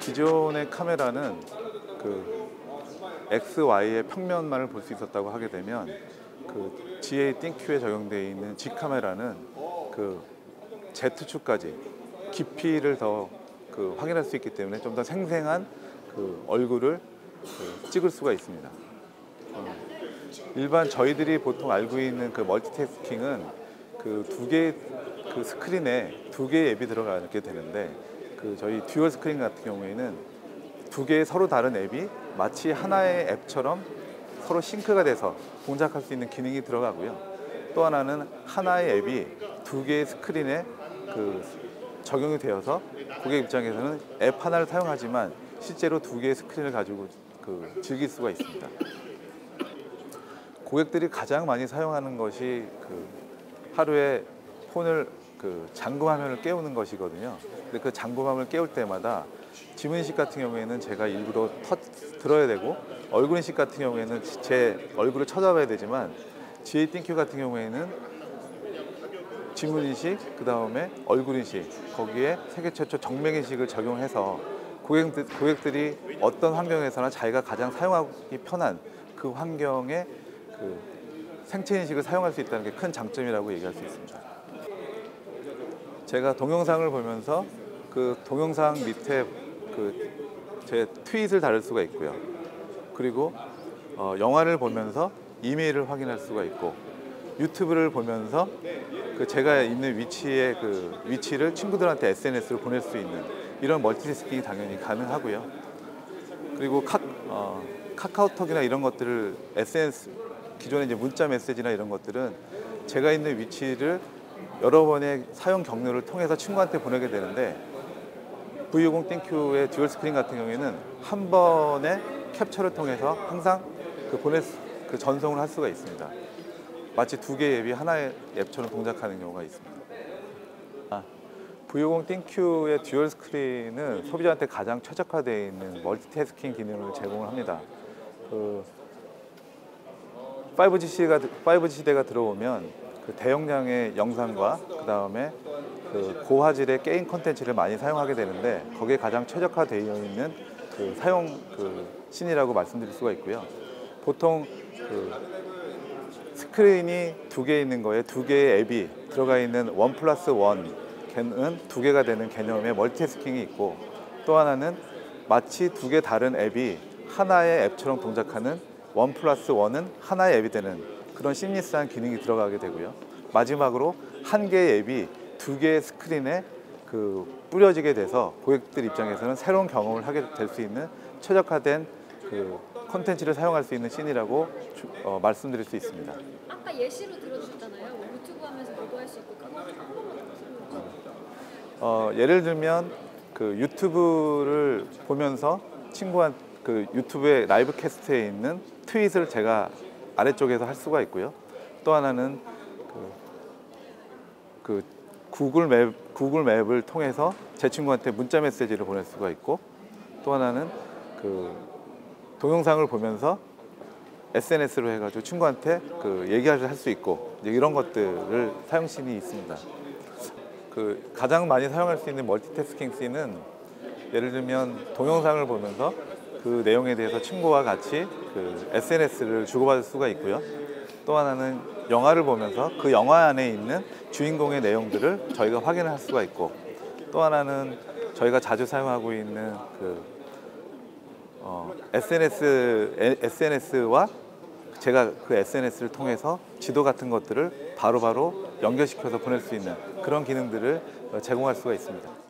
기존의 카메라는 그 X, Y의 평면만을 볼 수 있었다고 하게 되면 그 GA 띵큐에 적용되어 있는 G 카메라는 그 Z축까지 깊이를 더 확인할 수 있기 때문에 좀 더 생생한 얼굴을 찍을 수가 있습니다. 일반 저희들이 보통 알고 있는 멀티태스킹은 두 개의 스크린에 두 개의 앱이 들어가게 되는데 저희 듀얼 스크린 같은 경우에는 두 개의 서로 다른 앱이 마치 하나의 앱처럼 서로 싱크가 돼서 동작할 수 있는 기능이 들어가고요. 또 하나는 하나의 앱이 두 개의 스크린에 적용이 되어서 고객 입장에서는 앱 하나를 사용하지만 실제로 두 개의 스크린을 가지고 즐길 수가 있습니다. 고객들이 가장 많이 사용하는 것이 하루에 폰을 잠금화면을 깨우는 것이거든요. 근데 그 잠금화면을 깨울 때마다 지문인식 같은 경우에는 제가 일부러 들어야 되고, 얼굴인식 같은 경우에는 제 얼굴을 쳐다봐야 되지만, GA 띵큐 같은 경우에는 지문인식, 그 다음에 얼굴인식, 거기에 세계 최초 정맥인식을 적용해서 고객들이 어떤 환경에서나 자기가 가장 사용하기 편한 그 환경에 생체인식을 사용할 수 있다는 게 큰 장점이라고 얘기할 수 있습니다. 제가 동영상을 보면서 그 동영상 밑에 제 트윗을 달을 수가 있고요. 그리고 영화를 보면서 이메일을 확인할 수가 있고, 유튜브를 보면서 제가 있는 위치를 친구들한테 SNS로 보낼 수 있는 이런 멀티태스킹이 당연히 가능하고요. 그리고 카카오톡이나 이런 것들을 SNS, 기존의 이제 문자 메시지나 이런 것들은 제가 있는 위치를 여러 번의 사용 경로를 통해서 친구한테 보내게 되는데, V50 띵큐의 듀얼 스크린 같은 경우에는 한 번의 캡처를 통해서 항상 전송을 할 수가 있습니다. 마치 두 개의 앱이 하나의 앱처럼 동작하는 경우가 있습니다. V50 띵큐의 듀얼 스크린은 소비자한테 가장 최적화되어 있는 멀티태스킹 기능을 제공을 합니다. 5G 시대가 들어오면 대용량의 영상과 그 다음에 고화질의 게임 콘텐츠를 많이 사용하게 되는데, 거기에 가장 최적화되어 있는 사용 씬이라고 말씀드릴 수가 있고요. 보통 스크린이 두 개 있는 거에 두 개의 앱이 들어가 있는 1+1은 두 개가 되는 개념의 멀티태스킹이 있고, 또 하나는 마치 두 개 다른 앱이 하나의 앱처럼 동작하는 1+1은 하나의 앱이 되는 그런 심리스한 기능이 들어가게 되고요. 마지막으로 한 개의 앱이 두 개의 스크린에 뿌려지게 돼서 고객들 입장에서는 새로운 경험을 하게 될 수 있는 최적화된 콘텐츠를 사용할 수 있는 씬이라고 말씀드릴 수 있습니다. 아까 예시로 들어주셨잖아요. 유튜브 하면서 뭐도 할 수 있고, 그거 한 번만 더 설명해 주세요. 예를 들면 유튜브를 보면서 친구한테 유튜브의 라이브 캐스트에 있는 트윗을 제가 아래쪽에서 할 수가 있고요. 또 하나는 구글 맵을 통해서 제 친구한테 문자 메시지를 보낼 수가 있고, 또 하나는 동영상을 보면서 SNS로 해가지고 친구한테 얘기를 할 수 있고, 이런 것들을 사용씬이 있습니다. 가장 많이 사용할 수 있는 멀티태스킹 씬은 예를 들면 동영상을 보면서 그 내용에 대해서 친구와 같이 SNS를 주고받을 수가 있고요. 또 하나는 영화를 보면서 그 영화 안에 있는 주인공의 내용들을 저희가 확인을 할 수가 있고, 또 하나는 저희가 자주 사용하고 있는 SNS와 제가 SNS를 통해서 지도 같은 것들을 바로바로 연결시켜서 보낼 수 있는 그런 기능들을 제공할 수가 있습니다.